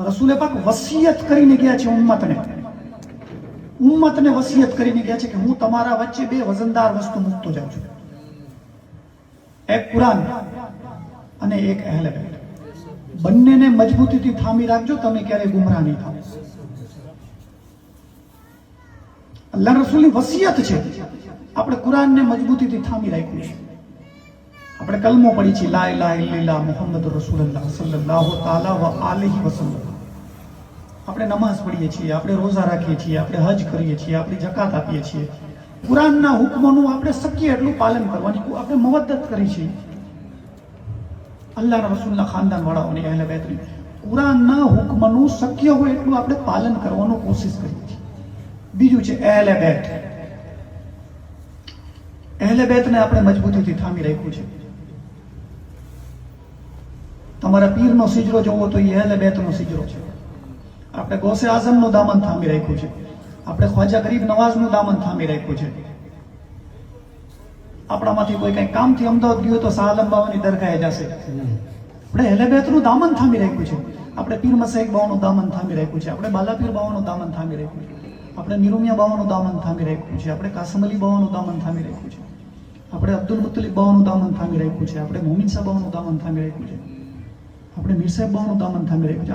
રસૂલે પાક વસિયત કરીને ગયા છે ઉમ્મતને વસિયત કરીને ગયા છે કે હું તમારા વચ્ચે બે વજનદાર વસ્તુ મૂકતો જાઉં છું, એક કુરાન અને એક અહેલે બેત. બંનેને મજબૂતીથી થામી રાખજો, તમે ક્યારેય ગુમરાહ નહીં થાવ. અલ્લાહ રસૂલની વસિયત છે. આપણે કુરાનને મજબૂતીથી થામી રાખ્યું છે. આપણે કલમો પડી છે, લા ઇલાહા ઇલ્લલ્લાહ મુહમ્મદુર રસૂલુલ્લાહ સલ્લલ્લાહુ તઆલા વ આલિહી વસલ્લમ. આપણે નમાઝ પઢીએ છીએ, આપણે રોઝા રાખીએ છીએ, આપણે હજ કરીએ છીએ, આપણે જકાત આપીએ છીએ. કુરાનના હુકમોનું આપણે શક્ય એટલું પાલન કરવાની આપણે મવદ્દત કરી છે. અલ્લાહના રસૂલના ખાનદાન વાળાઓની અહેલે બેતની કુરાનના હુકમનું શક્ય હોય એટલું આપણે પાલન કરવાનો કોશિશ કરીએ છીએ. બીજું છે અહેલે બેત. અહેલે બેતને આપણે મજબૂતીથી થામી રાખ્યું છે. તમારા પીરનો સિજરો જોવો તો એ અહેલે બેતનો સિજરો છે. આપણે ગૌસે આઝમનું દામન થામી રાખ્યું છે. આપણે ખ્વાજા ગરીબ નવાઝનું દામન થામી રાખ્યું છે. આપણામાંથી કોઈ કઈ કામથી અમદાવાદ ગયું તો શાહ આલમ બાવાની દરગાહે જશે. આપણે અહેલે બેતનું દામન થામી રાખ્યું છે. આપણે પીર મસાઈક બાવાનું દામન થામી રાખ્યું છે. આપણે બાલાપીર બાવાનું દામન થામી રાખ્યું છે. આપણે નિરુમિયા બાવાનું દામન થામી રાખ્યું છે. આપણે કાસમ અલી બાવાનું દામન થામી રાખ્યું છે. આપણે અબ્દુલ મુત્તલિબ બાવાનું દામન થામી રાખ્યું છે. આપણે મોમિન સાહેબ બાવાનું દામન થામી રાખ્યું છે. આપણે મીર સાહેબ બાવાનું દામન થામી રાખ્યું છે.